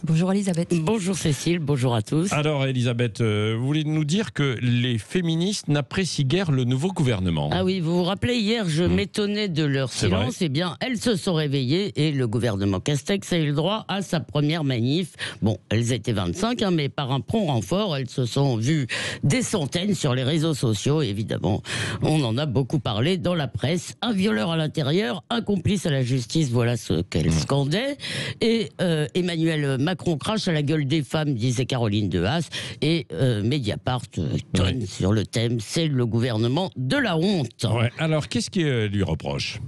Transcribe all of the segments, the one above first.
Bonjour Elisabeth. Bonjour Cécile, bonjour à tous. Alors Elisabeth, vous voulez nous dire que les féministes n'apprécient guère le nouveau gouvernement. Ah oui, vous vous rappelez, hier je m'étonnais de leur C'est silence. vrai. Eh bien, elles se sont réveillées et le gouvernement Castex a eu le droit à sa première manif. Bon, elles étaient 25, mais par un prompt renfort, elles se sont vues des centaines sur les réseaux sociaux. Évidemment, on en a beaucoup parlé dans la presse. Un violeur à l'intérieur, un complice à la justice, voilà ce qu'elles scandaient. Et Emmanuel Macron crache à la gueule des femmes, disait Caroline de Haas, et Mediapart tonne sur le thème, c'est le gouvernement de la honte. Ouais. Alors qu'est-ce qu'il lui reproche?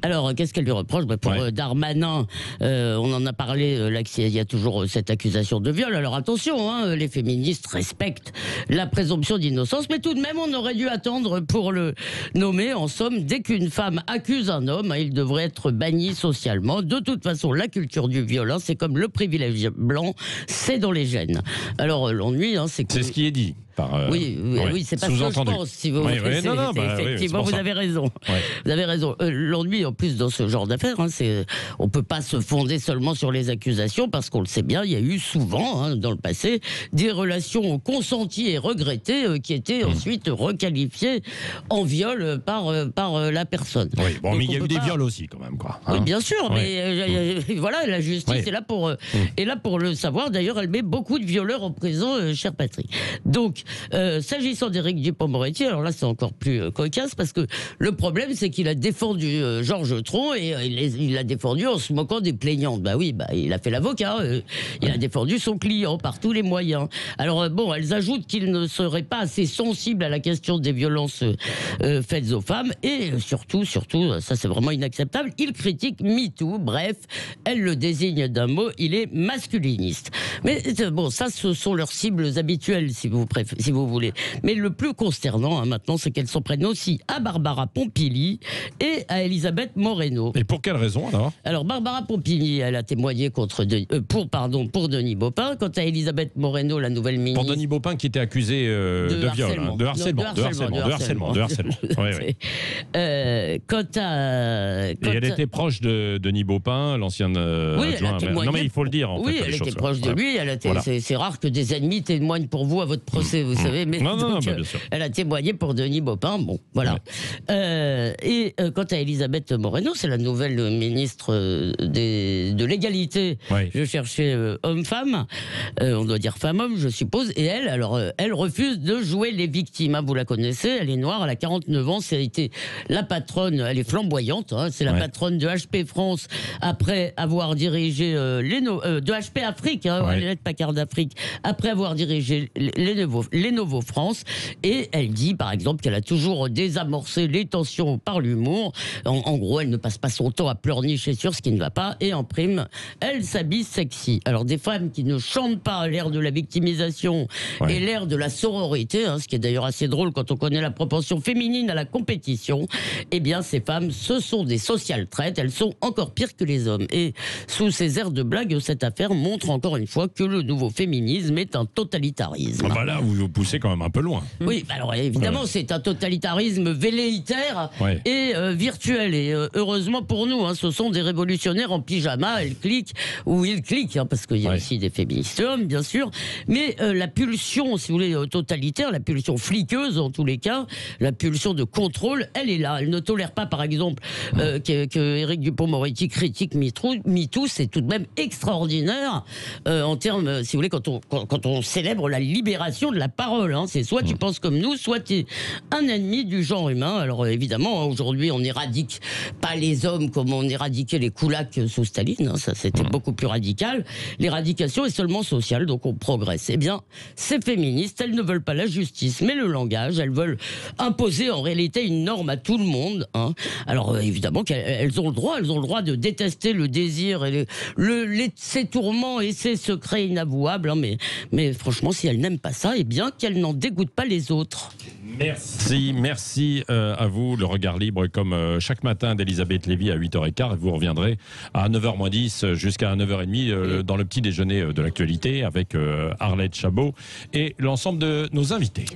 Alors, qu'est-ce qu'elle lui reproche? Pour Darmanin, on en a parlé, là, qu'il y a toujours cette accusation de viol. Alors attention, les féministes respectent la présomption d'innocence, mais tout de même, on aurait dû attendre pour le nommer. En somme, dès qu'une femme accuse un homme, il devrait être banni socialement. De toute façon, la culture du viol, c'est comme le privilège blanc, c'est dans les gènes. Alors, l'ennui, c'est que... C'est ce qui est dit. Oui, c'est pas ce que je pense, si vous voulez. Effectivement, vous avez raison. Vous avez raison. L'ennui, en plus, dans ce genre d'affaires, c'est on peut pas se fonder seulement sur les accusations, parce qu'on le sait bien, il y a eu souvent, dans le passé, des relations consenties et regrettées qui étaient ensuite requalifiées en viol par la personne. Oui, bon, donc, mais il y a eu des viols aussi, quand même, quoi. Oui, bien sûr, mais voilà, la justice est là pour le savoir. D'ailleurs, elle met beaucoup de violeurs en prison, cher Patrick. Donc, s'agissant d'Éric Dupond-Moretti, alors là c'est encore plus cocasse, parce que le problème c'est qu'il a défendu Georges Tron, et il l'a défendu en se moquant des plaignantes. Il a fait l'avocat, il a défendu son client par tous les moyens. Alors elles ajoutent qu'il ne serait pas assez sensible à la question des violences faites aux femmes, et surtout, ça c'est vraiment inacceptable, il critique MeToo. Bref, elle le désigne d'un mot, il est masculiniste. Mais ça ce sont leurs cibles habituelles, si vous voulez. Mais le plus consternant maintenant, c'est qu'elles s'en prennent aussi à Barbara Pompili et à Elisabeth Moreno. Et pour quelle raison alors? Alors Barbara Pompili, elle a témoigné pour Denis Baupin. Quant à Elisabeth Moreno, la nouvelle ministre... Pour Denis Baupin qui était accusé de viol, de harcèlement. Quant à... Et elle était proche de Denis Baupin, l'ancien adjoint. Non mais il faut le dire. Elle était proche de lui. C'est rare que des ennemis témoignent pour vous à votre procès, vous savez. Mais non, bien sûr. Elle a témoigné pour Denis Baupin. Bon, voilà. Quant à Elisabeth Moreno, c'est la nouvelle ministre de l'égalité. Je cherchais homme-femme. On doit dire femme-homme, je suppose. Et elle refuse de jouer les victimes. Vous la connaissez, elle est noire, elle a 49 ans. Ça a été la patronne, elle est flamboyante. C'est la patronne de HP France après avoir dirigé de HP Afrique, Hewlett Packard d'Afrique, après avoir dirigé Lenovo France, et elle dit par exemple qu'elle a toujours désamorcé les tensions par l'humour. En gros, elle ne passe pas son temps à pleurnicher sur ce qui ne va pas, et en prime, elle s'habille sexy. Alors des femmes qui ne chantent pas l'ère de la victimisation et l'ère de la sororité, ce qui est d'ailleurs assez drôle quand on connaît la proportion féminine à la compétition, eh bien ces femmes, ce sont des social traites, elles sont encore pires que les hommes. Et sous ces airs de blague, cette affaire montre encore une fois que le nouveau féminisme est un totalitarisme. Là, vous poussez quand même un peu loin. Oui, alors évidemment, c'est un totalitarisme velléitaire et virtuel. Et heureusement pour nous, ce sont des révolutionnaires en pyjama, ils cliquent, parce qu'il y a aussi des féministes hommes, bien sûr. Mais la pulsion, si vous voulez, totalitaire, la pulsion fliqueuse en tous les cas, la pulsion de contrôle, elle est là. Elle ne tolère pas, par exemple, que Éric Dupond-Moretti critique MeToo. C'est tout de même extraordinaire en termes, si vous voulez, quand on célèbre la libération de la parole. C'est soit tu penses comme nous, soit tu es un ennemi du genre humain. Alors évidemment, aujourd'hui, on n'éradique pas les hommes comme on éradiquait les koulaks sous Staline. Ça, c'était beaucoup plus radical. L'éradication est seulement sociale, donc on progresse. Eh bien, ces féministes, elles ne veulent pas la justice, mais le langage. Elles veulent imposer en réalité une norme à tout le monde. Alors évidemment qu'elles ont le droit de détester le désir et ses tourments et ses secrets inavouables. Mais franchement, si elles n'aiment pas ça, eh bien qu'elles n'en dégoûtent pas les autres. Merci à vous. Le regard libre, comme chaque matin, d'Elisabeth Lévy à 8h15. Vous reviendrez à 9h moins 10 jusqu'à 9h30 dans le petit déjeuner de l'actualité avec Arlette Chabot et l'ensemble de nos invités.